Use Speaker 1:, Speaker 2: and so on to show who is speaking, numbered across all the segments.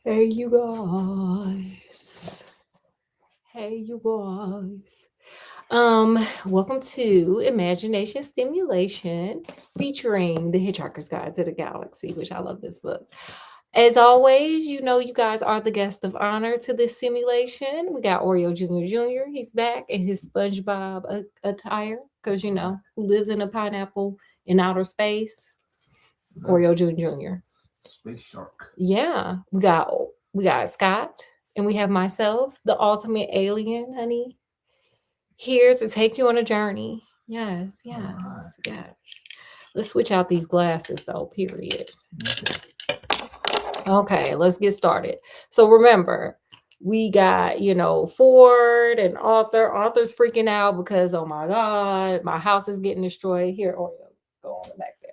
Speaker 1: Hey, you guys. Hey, you guys. Welcome to Imagination Stimulation featuring the Hitchhiker's Guide to the Galaxy, which I love this book. As always, you know, you guys are the guest of honor to this simulation. We got Oreo Jr. He's back in his SpongeBob attire because, you know, who lives in a pineapple in outer space? Oreo Jr.
Speaker 2: Space Shark.
Speaker 1: Yeah, we got Scott, and we have myself, the ultimate alien, honey, here to take you on a journey. Yes, yes,
Speaker 2: Alright.
Speaker 1: yes. Let's switch out these glasses though, period.
Speaker 2: Okay.
Speaker 1: Okay, let's get started. So remember, we got, you know, Ford and Arthur. Arthur's freaking out because, oh my God, my house is getting destroyed. Here, Oreo, go on the back there.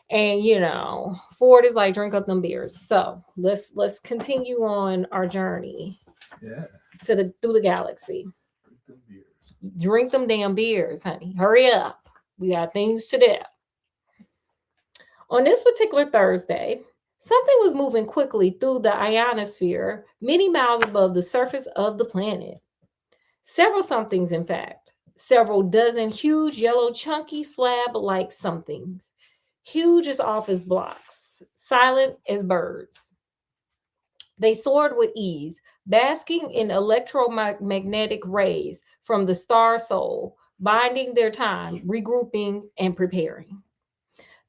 Speaker 1: And you know, Ford is like, drink up them beers. So let's continue on our journey
Speaker 2: Yeah.
Speaker 1: to the through the galaxy.
Speaker 2: Drink the beers.
Speaker 1: Drink them damn beers, honey. Hurry up. We got things to do. On this particular Thursday, something was moving quickly through the ionosphere, many miles above the surface of the planet. Several somethings, in fact. Several dozen huge, yellow, chunky slab like somethings. Huge as office blocks, silent as birds. They soared with ease, basking in electromagnetic rays from the star soul, biding their time, regrouping, and preparing.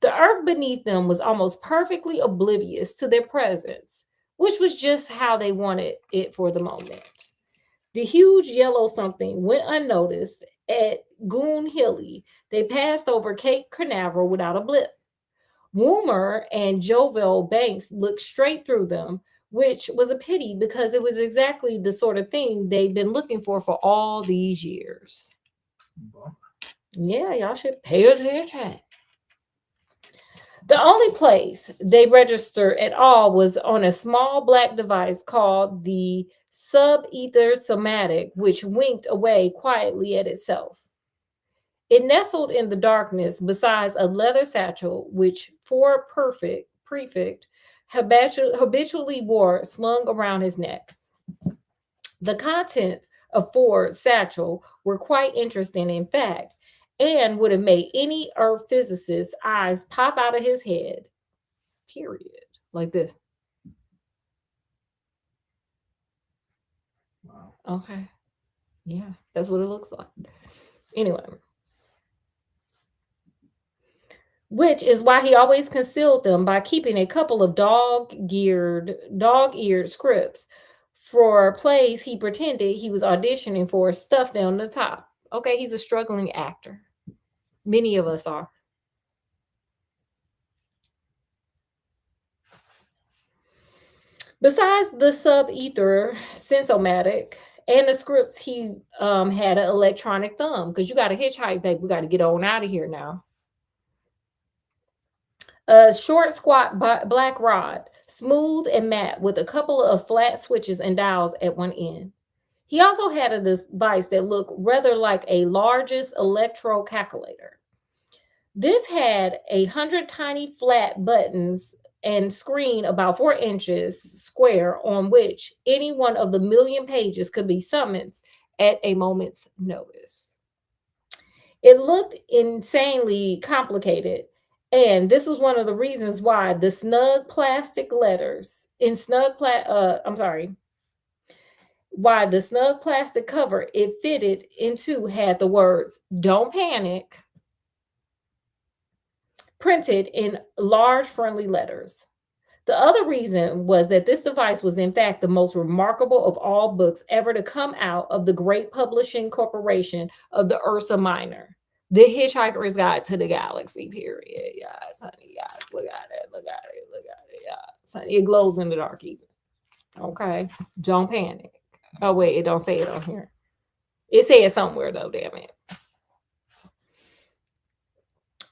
Speaker 1: The earth beneath them was almost perfectly oblivious to their presence, which was just how they wanted it for the moment. The huge yellow something went unnoticed at Goon Hilly. They passed over Cape Canaveral without a blip. Woomer and Jovel Banks looked straight through them, which was a pity because it was exactly the sort of thing they'd been looking for all these years.
Speaker 2: Bummer.
Speaker 1: Yeah, y'all should pay attention. The only place they registered at all was on a small black device called the sub-ether somatic, which winked away quietly at itself. It nestled in the darkness beside a leather satchel, which Ford Perfect Prefect habitually wore slung around his neck. The content of Ford's satchel were quite interesting, in fact, and would have made any Earth physicist's eyes pop out of his head. Period. Like this.
Speaker 2: Wow.
Speaker 1: Okay. Yeah, that's what it looks like. Anyway, which is why he always concealed them by keeping a couple of dog-eared scripts for plays he pretended he was auditioning for stuffed down the top. Okay, he's a struggling actor. Many of us are. Besides the sub-ether sensomatic and the scripts, he had an electronic thumb because you got to hitchhike, babe. We got to get on out of here now. A short, squat black rod, smooth and matte, with a couple of flat switches and dials at one end. He also had a device that looked rather like a largest electro calculator. This had 100 tiny flat buttons and screen about 4 inches square on which any one of the million pages could be summoned at a moment's notice. It looked insanely complicated, and this was one of the reasons why the snug plastic letters in I'm sorry, why the snug plastic cover it fitted into had the words "Don't panic" printed in large friendly letters. The other reason was that this device was, in fact, the most remarkable of all books ever to come out of the great publishing corporation of the Ursa Minor. The Hitchhiker's Guide to the Galaxy, period. Yes, honey, yes. Look at it, look at it, look at it. Yes, honey. It glows in the dark even. Okay? Don't panic. Oh, wait, it don't say it on here. It says somewhere, though, damn it.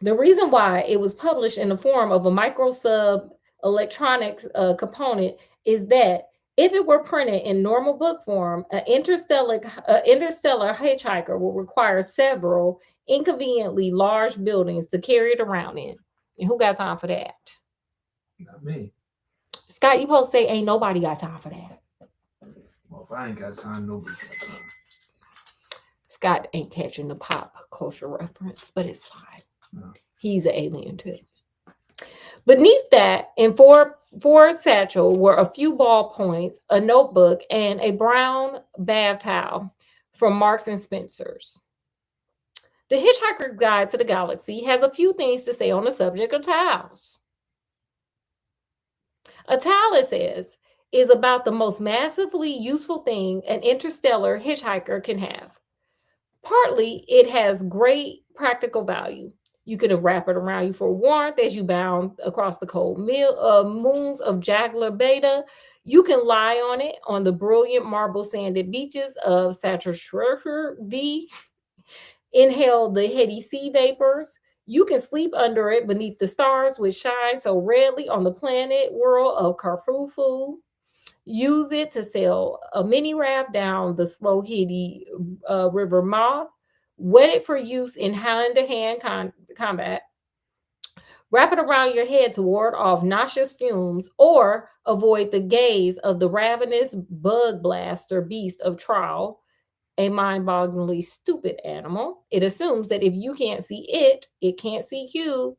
Speaker 1: The reason why it was published in the form of a micro sub electronics component is that if it were printed in normal book form, an interstellar hitchhiker will require several inconveniently large buildings to carry it around in. And who got time for that?
Speaker 2: Not me.
Speaker 1: Scott, you supposed to say ain't nobody got time for that.
Speaker 2: Well, if I ain't got time, nobody's got time.
Speaker 1: Scott ain't catching the pop culture reference, but it's fine.
Speaker 2: No.
Speaker 1: He's an alien too. Beneath that, in Ford's satchel were a few ballpoints, a notebook, and a brown bath towel from Marks and Spencer's. The Hitchhiker's Guide to the Galaxy has a few things to say on the subject of towels. A towel, it says, is about the most massively useful thing an interstellar hitchhiker can have. Partly, it has great practical value. You can wrap it around you for warmth as you bound across the cold moons of Jaguar Beta. You can lie on it on the brilliant marble sanded beaches of Saturn V. Inhale the heady sea vapors. You can sleep under it beneath the stars which shine so redly on the planet world of Carfufu. Use it to sail a mini raft down the slow heady river Moth. Wet it for use in hand-to-hand combat. Wrap it around your head to ward off nauseous fumes or avoid the gaze of the ravenous bug blaster beast of Troll, a mind-bogglingly stupid animal. It assumes that if you can't see it, it can't see you.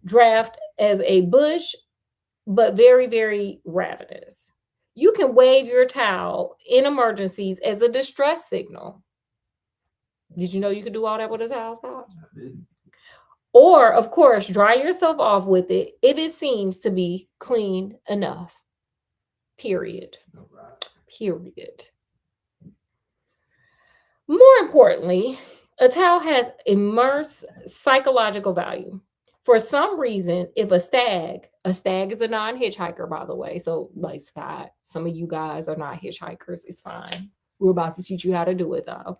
Speaker 1: Draft as a bush, but very, very ravenous. You can wave your towel in emergencies as a distress signal. Did you know you could do all that with a towel, Scott?
Speaker 2: I didn't.
Speaker 1: Or, of course, dry yourself off with it if it seems to be clean enough. Period.
Speaker 2: All right.
Speaker 1: Period. More importantly, a towel has immense psychological value. For some reason, if a stag is a non-hitchhiker, by the way, so like Scott, some of you guys are not hitchhikers, it's fine. We're about to teach you how to do it, though.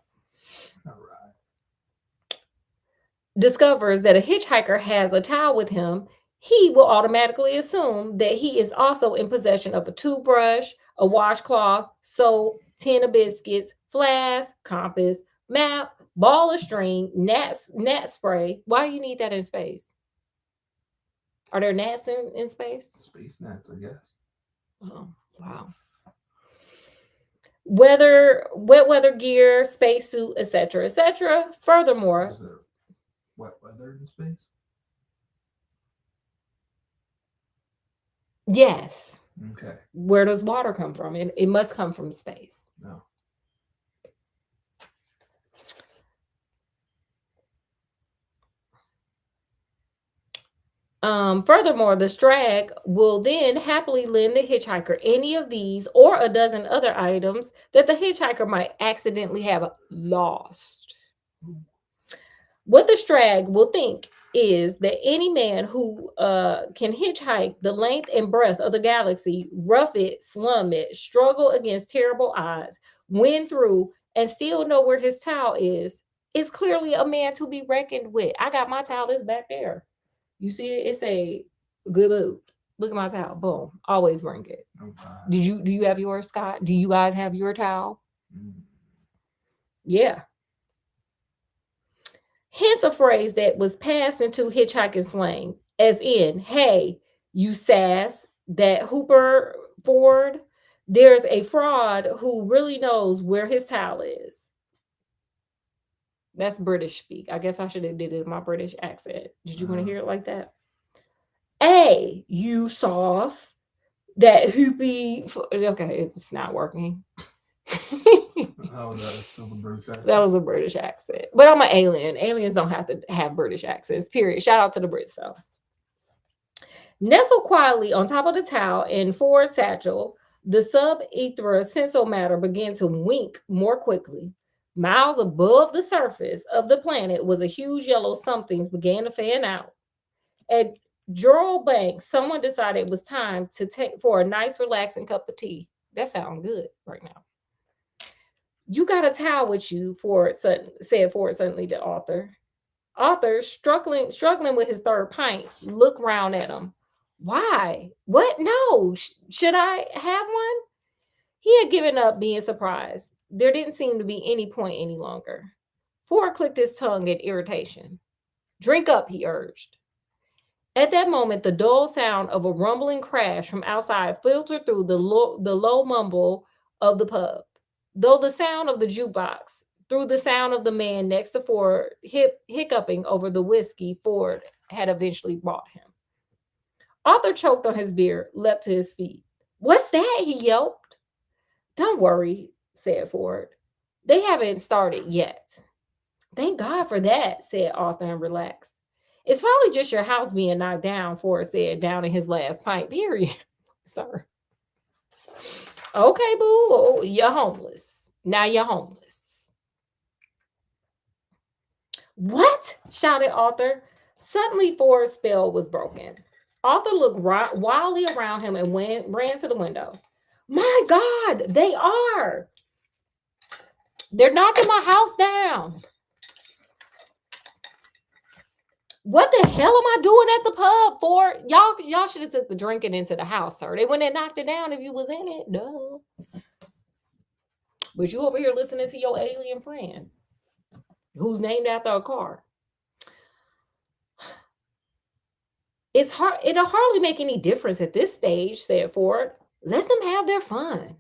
Speaker 2: All right.
Speaker 1: Discovers that a hitchhiker has a towel with him, he will automatically assume that he is also in possession of a toothbrush, a washcloth, soap, tin of biscuits, flask, compass, map, ball of string, gnat spray. Why do you need that in space? Are there gnats in space?
Speaker 2: Space gnats, I guess.
Speaker 1: Oh, wow. Wet weather gear, spacesuit, etc., etc. Furthermore,
Speaker 2: Is there wet weather in space?
Speaker 1: yes.
Speaker 2: Okay.
Speaker 1: Where does water come from? It must come from space.
Speaker 2: No.
Speaker 1: Furthermore, the Strag will then happily lend the hitchhiker any of these or a dozen other items that the hitchhiker might accidentally have lost. What the Strag will think is that any man who can hitchhike the length and breadth of the galaxy, rough it, slum it, struggle against terrible odds, win through, and still know where his towel is clearly a man to be reckoned with. I got my towel, it's back there. You see it? It's a good mood. Look at my towel. Boom. Always bring it.
Speaker 2: Okay.
Speaker 1: Do you have yours, Scott? Do you guys have your towel?
Speaker 2: Mm.
Speaker 1: Yeah. Hence a phrase that was passed into hitchhiking slang, as in, hey, you sass, that Hooper Ford, there's a fraud who really knows where his towel is. That's British speak. I guess I should have did it in my British accent. Did you want to hear it like that? Hey, you sauce, that hoopy. Okay, it's not working.
Speaker 2: Oh, that is still the British accent.
Speaker 1: That was a British accent. But I'm an alien. Aliens don't have to have British accents, period. Shout out to the Brits, though. Nestled quietly on top of the towel in Ford's satchel, the sub-ethera sensomatter began to wink more quickly. Miles above the surface of the planet was a huge yellow somethings began to fan out. At Jorrell Bank, someone decided it was time to take for a nice, relaxing cup of tea. That sounds good right now. You got a towel with you, said Ford suddenly to Arthur. Arthur, struggling with his third pint, looked round at him. Why? What? No. Should I have one? He had given up being surprised. There didn't seem to be any point any longer. Ford clicked his tongue in irritation. Drink up, he urged. At that moment, the dull sound of a rumbling crash from outside filtered through the low mumble of the pub. Though the sound of the jukebox, through the sound of the man next to Ford hiccuping over the whiskey Ford had eventually brought him. Arthur choked on his beer, leapt to his feet. "What's that?" he yelped. "Don't worry," said Ford. "They haven't started yet." "Thank God for that," said Arthur and relaxed. "It's probably just your house being knocked down," Ford said, downing his last pint, period. Sir. "Okay, boo, you're homeless. Now you're homeless." "What?" shouted Arthur. Suddenly, Ford's spell was broken. Arthur looked wildly around him and ran to the window. "My God, they are! They're knocking my house down. What the hell am I doing at the pub for? Y'all should have took the drinking into the house, sir. They wouldn't have knocked it down if you was in it. Duh. But you over here listening to your alien friend who's named after a car. It'll hardly make any difference at this stage," said Ford. "Let them have their fun."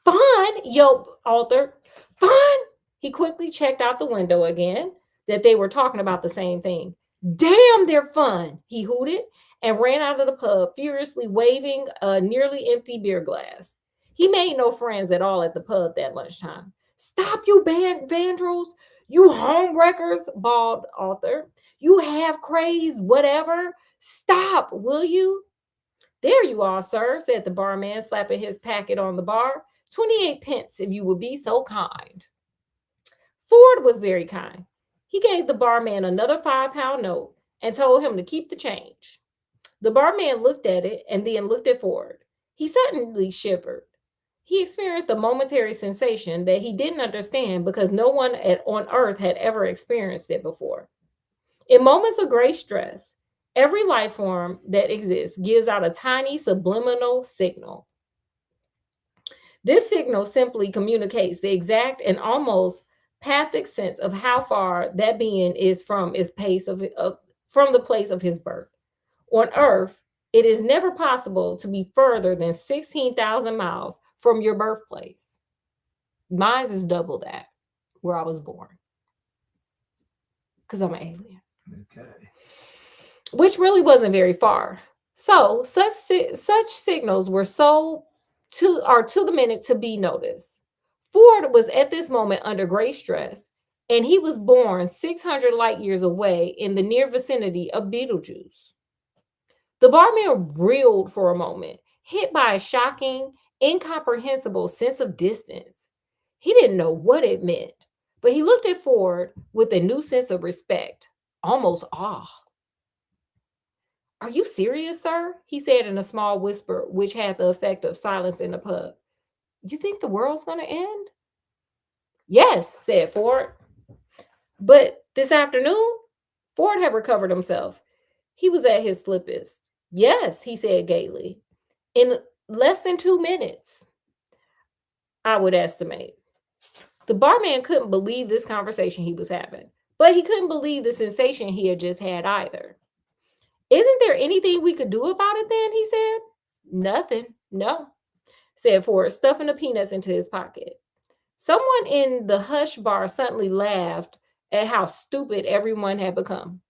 Speaker 1: "Fun?" yelped Arthur. "Fun?" He quickly checked out the window again that they were talking about the same thing. "Damn, they're fun," he hooted and ran out of the pub, furiously waving a nearly empty beer glass. He made no friends at all at the pub that lunchtime. "Stop, you vandals! You homewreckers!" bawled Arthur. "You half-crazed whatever! Stop, will you?" "There you are, sir," said the barman, slapping his packet on the bar. 28 pence, if you would be so kind." Ford was very kind. He gave the barman another £5 note and told him to keep the change. The barman looked at it and then looked at Ford. He suddenly shivered. He experienced a momentary sensation that he didn't understand because no one on earth had ever experienced it before. In moments of great stress, every life form that exists gives out a tiny subliminal signal. This signal simply communicates the exact and almost pathic sense of how far that being is from the place of his birth. On Earth, it is never possible to be further than 16,000 miles from your birthplace. Mine is double that, where I was born, because I'm an alien.
Speaker 2: Okay.
Speaker 1: Which really wasn't very far. So such signals were to the minute to be noticed. Ford was at this moment under great stress, and he was born 600 light years away in the near vicinity of Betelgeuse. The barman reeled for a moment, hit by a shocking, incomprehensible sense of distance. He didn't know what it meant, but he looked at Ford with a new sense of respect, almost awe. "Are you serious, sir?" he said in a small whisper, which had the effect of silence in the pub. "You think the world's going to end?" "Yes," said Ford. But this afternoon, Ford had recovered himself. He was at his flippest. "Yes," he said gaily. "In less than 2 minutes, I would estimate." The barman couldn't believe this conversation he was having, but he couldn't believe the sensation he had just had either. "Isn't there anything we could do about it then?" he said. "Nothing, no," said Ford, stuffing the peanuts into his pocket. Someone in the hush bar suddenly laughed at how stupid everyone had become.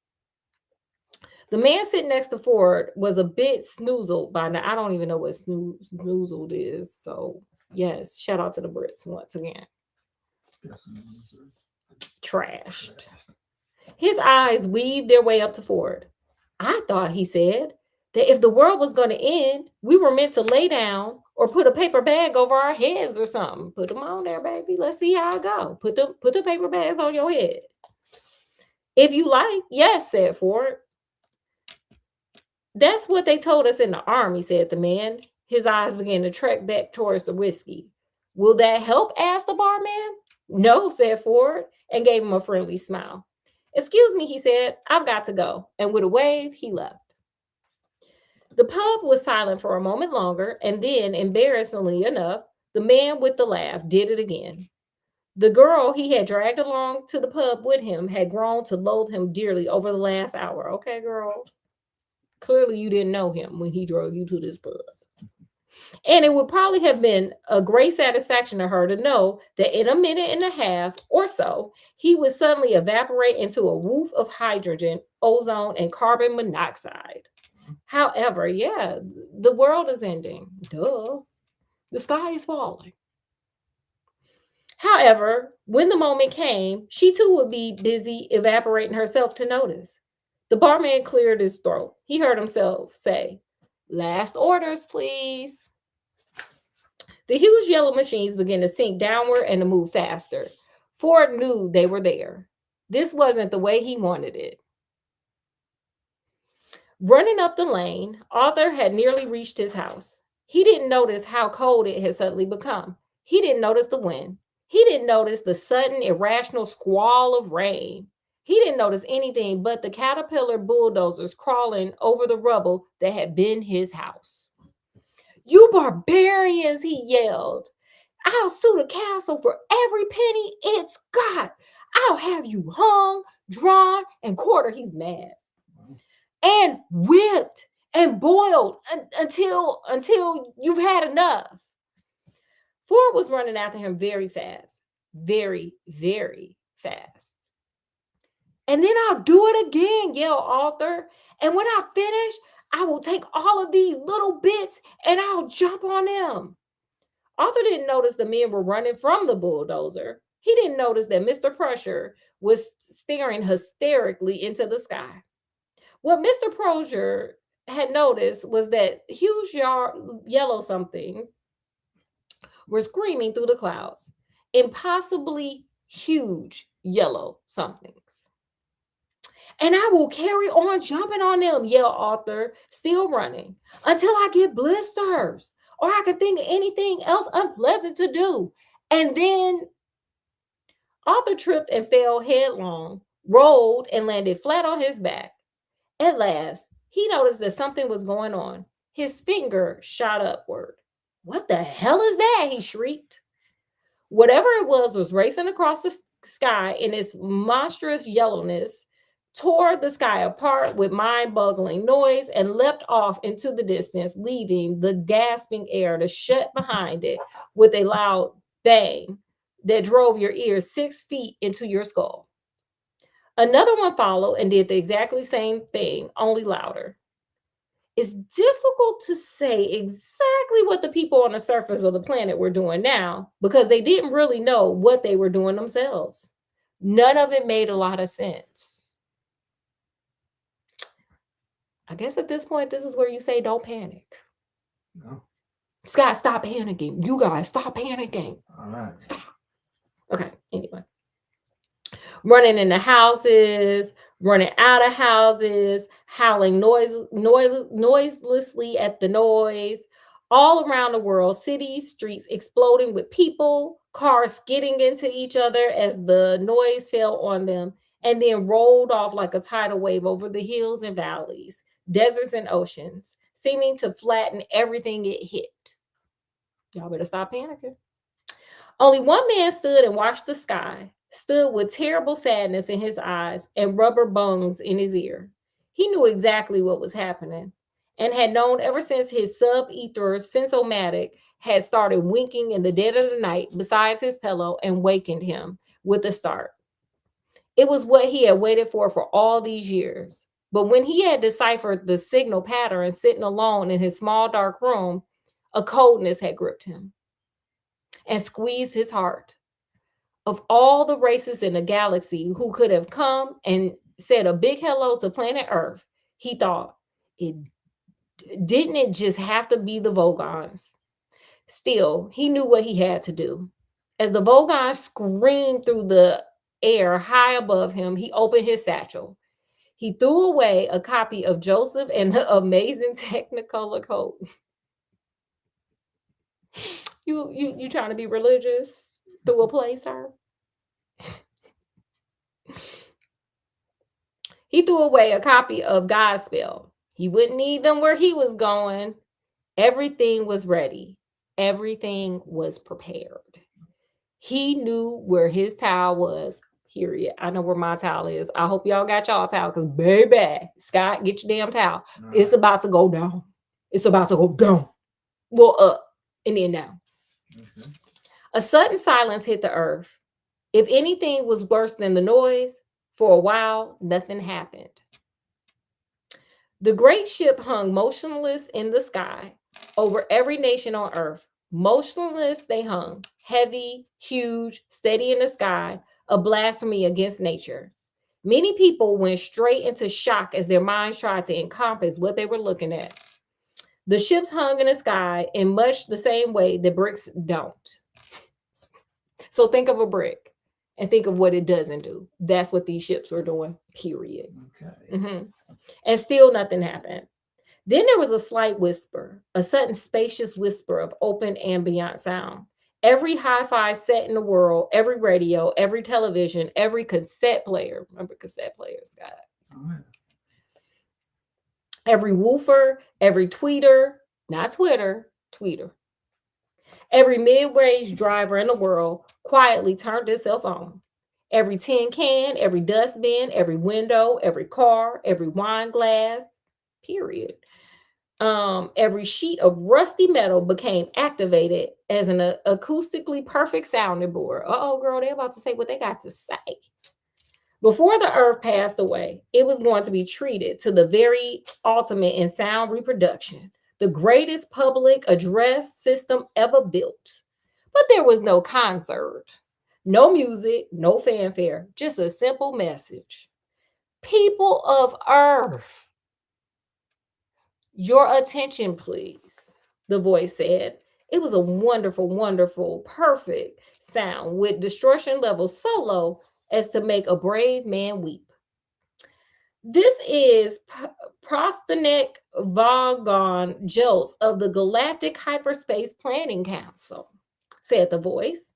Speaker 1: The man sitting next to Ford was a bit snoozled by now. I don't even know what snoozled is. So, yes, shout out to the Brits once again.
Speaker 2: Yes.
Speaker 1: Trashed. His eyes weaved their way up to Ford. "I thought," he said, "that if the world was going to end, we were meant to lay down or put a paper bag over our heads or something. Put them on there, baby. Let's see how it go. Put the paper bags on your head." "If you like, yes," said Ford. "That's what they told us in the army," said the man. His eyes began to trek back towards the whiskey. "Will that help?" asked the barman. "No," said Ford, and gave him a friendly smile. "Excuse me," he said, "I've got to go." And with a wave, he left. The pub was silent for a moment longer, and then, embarrassingly enough, the man with the laugh did it again. The girl he had dragged along to the pub with him had grown to loathe him dearly over the last hour. "Okay, girl. Clearly, you didn't know him when he drove you to this pub. And it would probably have been a great satisfaction to her to know that in a minute and a half or so, he would suddenly evaporate into a woof of hydrogen, ozone, and carbon monoxide. However, yeah, the world is ending. Duh. The sky is falling. However, when the moment came, she too would be busy evaporating herself to notice. The barman cleared his throat. He heard himself say, "Last orders, please." The huge yellow machines began to sink downward and to move faster. Ford knew they were there. This wasn't the way he wanted it. Running up the lane, Arthur had nearly reached his house. He didn't notice how cold it had suddenly become. He didn't notice the wind. He didn't notice the sudden irrational squall of rain. He didn't notice anything but the caterpillar bulldozers crawling over the rubble that had been his house. "You barbarians," he yelled. "I'll sue the castle for every penny it's got. I'll have you hung, drawn, and quartered." He's mad. "And whipped and boiled until you've had enough." Ford was running after him very fast. Very, very fast. "And then I'll do it again," yelled Arthur. "And when I finish, I will take all of these little bits and I'll jump on them." Arthur didn't notice the men were running from the bulldozer. He didn't notice that Mr. Prusher was staring hysterically into the sky. What Mr. Prusher had noticed was that huge yellow somethings were screaming through the clouds. Impossibly huge yellow somethings. "And I will carry on jumping on them," yelled Arthur, still running, "until I get blisters or I can think of anything else unpleasant to do." And then Arthur tripped and fell headlong, rolled, and landed flat on his back. At last, he noticed that something was going on. His finger shot upward. "What the hell is that?" he shrieked. Whatever it was racing across the sky in its monstrous yellowness, tore the sky apart with mind-boggling noise, and leapt off into the distance, leaving the gasping air to shut behind it with a loud bang that drove your ears 6 feet into your skull. Another one followed and did the exactly same thing, only louder. It's difficult to say exactly what the people on the surface of the planet were doing now because they didn't really know what they were doing themselves. None of it made a lot of sense. I guess at this point, this is where you say, don't panic.
Speaker 2: No.
Speaker 1: Scott, stop panicking. You guys, stop panicking.
Speaker 2: All right.
Speaker 1: Stop. Okay, anyway. Running into houses, running out of houses, howling noiselessly at the noise. All around the world, cities, streets exploding with people, cars skidding into each other as the noise fell on them, and then rolled off like a tidal wave over the hills and valleys, deserts and oceans, seeming to flatten everything it hit. Y'all better stop panicking. Only one man stood and watched the sky, stood with terrible sadness in his eyes and rubber bungs in his ear. He knew exactly what was happening and had known ever since his sub-ether sensomatic had started winking in the dead of the night beside his pillow and wakened him with a start. It was what he had waited for all these years. But when he had deciphered the signal pattern sitting alone in his small dark room, a coldness had gripped him and squeezed his heart. Of all the races in the galaxy who could have come and said a big hello to planet Earth, he thought, didn't it just have to be the Vogons? Still, he knew what he had to do. As the Vogons screamed through the air high above him, he opened his satchel. He threw away a copy of Joseph and the Amazing Technicolor Coat. You trying to be religious through a play, sir? He threw away a copy of Godspell. He wouldn't need them where he was going. Everything was ready. Everything was prepared. He knew where his tower was. Period. I know where my towel is. I hope y'all got y'all towel because, baby, Scott, get your damn towel. It's about to go down. It's about to go down. Well, up and then down.
Speaker 2: Okay.
Speaker 1: A sudden silence hit the earth. If anything was worse than the noise, for a while, nothing happened. The great ship hung motionless in the sky over every nation on earth. Motionless they hung, heavy, huge, steady in the sky, a blasphemy against nature. Many people went straight into shock as their minds tried to encompass what they were looking at. The ships hung in the sky in much the same way that bricks don't. So think of a brick and think of what it doesn't do. That's what these ships were doing, period.
Speaker 2: Okay.
Speaker 1: And still nothing happened. Then there was a slight whisper, a sudden spacious whisper of open ambient sound. Every hi-fi set in the world, every radio, every television, every cassette player. Remember cassette players, Scott?
Speaker 2: Oh, yeah.
Speaker 1: Every woofer, every tweeter, not Twitter, tweeter. Every mid-range driver in the world quietly turned itself on. Every tin can, every dustbin, every window, every car, every wine glass, period. Every sheet of rusty metal became activated as an acoustically perfect sounding board. Uh-oh, girl, they're about to say what they got to say. Before the earth passed away, it was going to be treated to the very ultimate in sound reproduction, the greatest public address system ever built. But there was no concert, no music, no fanfare, just a simple message. People of earth, your attention, please, the voice said. It was a wonderful, wonderful, perfect sound with distortion levels so low as to make a brave man weep. This is Prostanek Vagon Jolts of the Galactic Hyperspace Planning Council, said the voice.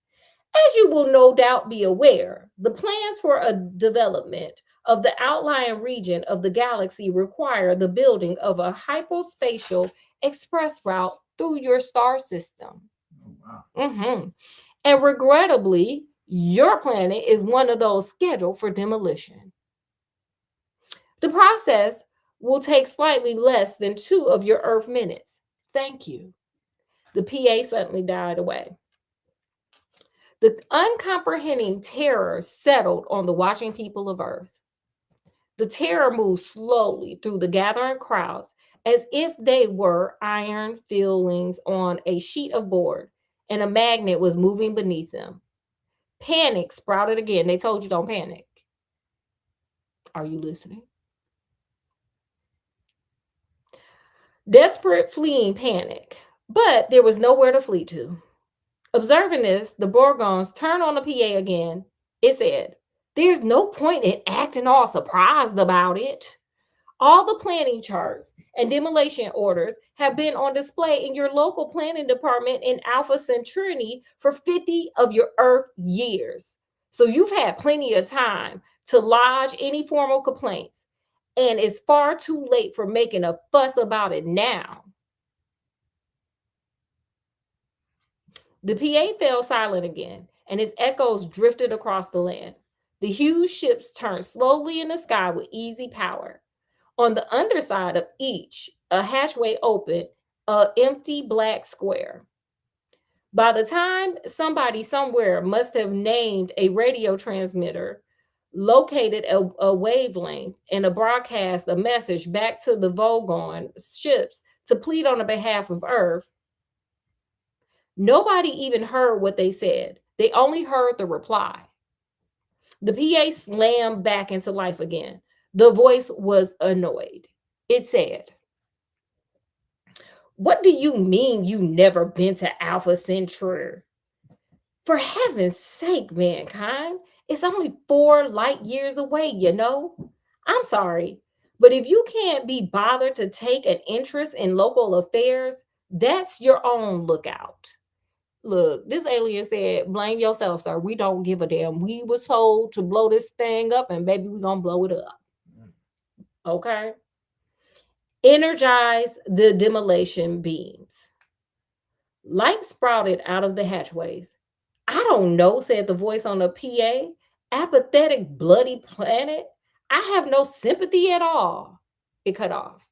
Speaker 1: As you will no doubt be aware, the plans for a development of the outlying region of the galaxy require the building of a hypospatial express route through your star system.
Speaker 2: Oh, wow.
Speaker 1: And regrettably, your planet is one of those scheduled for demolition. The process will take slightly less than 2 of your Earth minutes. Thank you. The PA suddenly died away. The uncomprehending terror settled on the watching people of Earth. The terror moved slowly through the gathering crowds as if they were iron fillings on a sheet of board and a magnet was moving beneath them. Panic sprouted again. They told you don't panic. Are you listening? Desperate fleeing panic, but there was nowhere to flee to. Observing this, the Borgons turned on the PA again. It said, "There's no point in acting all surprised about it. All the planning charts and demolition orders have been on display in your local planning department in Alpha Centauri for 50 of your Earth years. So you've had plenty of time to lodge any formal complaints, and it's far too late for making a fuss about it now." The PA fell silent again, and its echoes drifted across the land. The huge ships turned slowly in the sky with easy power. On the underside of each, a hatchway opened, an empty black square. By the time somebody somewhere must have named a radio transmitter, located a wavelength, and a broadcast a message back to the Vogon ships to plead on the behalf of Earth, nobody even heard what they said. They only heard the reply. The PA slammed back into life again. The voice was annoyed. It said, "What do you mean you never been to Alpha Centauri? For heaven's sake, mankind, it's only 4 light years away, you know? I'm sorry, but if you can't be bothered to take an interest in local affairs, that's your own lookout." Look, this alien said, "Blame yourself, sir. We don't give a damn. We were told to blow this thing up, and baby, we're going to blow it up." Okay? Energize the demolition beams. Light sprouted out of the hatchways. "I don't know," said the voice on the PA. apathetic, bloody planet. I have no sympathy at all. It cut off.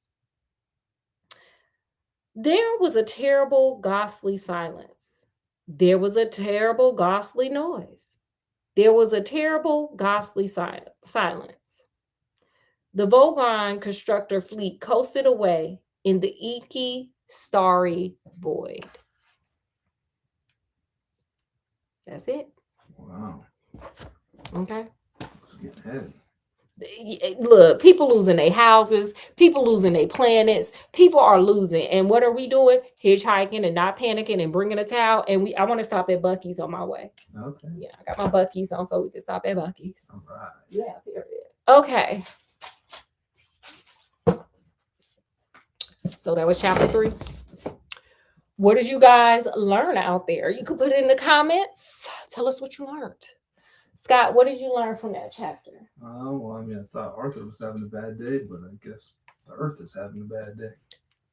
Speaker 1: There was a terrible, ghastly silence. There was a terrible, ghastly noise. There was a terrible, ghastly silence. The Vogon constructor fleet coasted away in the inky, starry void. That's it.
Speaker 2: Wow.
Speaker 1: Okay.
Speaker 2: It's getting heavy.
Speaker 1: Look, people losing their houses, people losing their planets, people are losing. And what are we doing? Hitchhiking and not panicking and bringing a towel. And I want to stop at Buc-ee's on my way.
Speaker 2: Okay.
Speaker 1: Yeah, I got my Buc-ee's on so we can stop at Buc-ee's.
Speaker 2: All right.
Speaker 1: Yeah, period. Okay. So that was chapter 3. What did you guys learn out there? You could put it in the comments. Tell us what you learned. Scott, what did you learn from that chapter?
Speaker 2: Well, I mean, I thought Arthur was having a bad day, but I guess the Earth is having a bad day.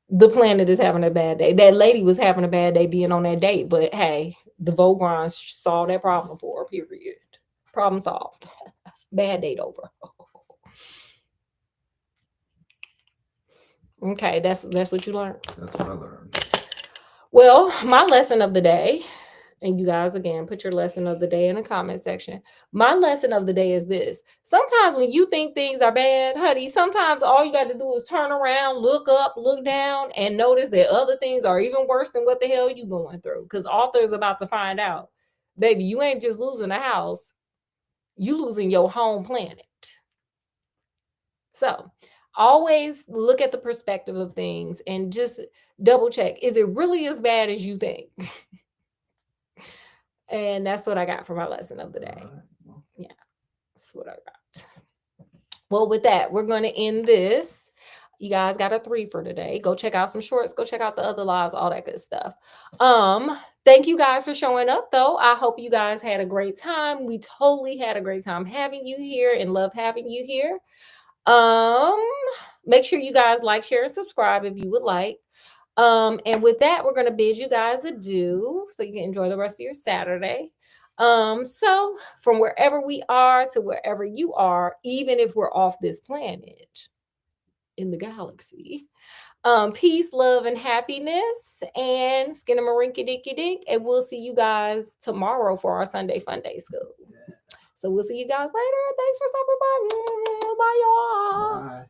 Speaker 1: The planet is having a bad day. That lady was having a bad day being on that date, but hey, the Vogrons solved that problem for her, period. Problem solved. Bad date over. Okay, that's what you learned.
Speaker 2: That's what I learned.
Speaker 1: Well, my lesson of the day, and you guys, again, put your lesson of the day in the comment section. My lesson of the day is this. Sometimes when you think things are bad, honey, sometimes all you got to do is turn around, look up, look down, and notice that other things are even worse than what the hell you going through. Because Arthur is about to find out. Baby, you ain't just losing a house. You losing your home planet. So always look at the perspective of things and just double check. Is it really as bad as you think? And that's what I got for my lesson of the day. Yeah, that's what I got. Well, with that, we're going to end this. You guys got a 3 for today. Go check out some shorts. Go check out the other lives, all that good stuff. Thank you guys for showing up, though. I hope you guys had a great time. We totally had a great time having you here and love having you here. Make sure you guys like, share, and subscribe if you would like. And with that, we're going to bid you guys adieu so you can enjoy the rest of your Saturday. So from wherever we are to wherever you are, even if we're off this planet in the galaxy, peace, love, and happiness, and skinnamarink-a-dinky-dink. And we'll see you guys tomorrow for our Sunday Fun Day School. So we'll see you guys later. Thanks for stopping by. Bye, y'all.
Speaker 2: Bye.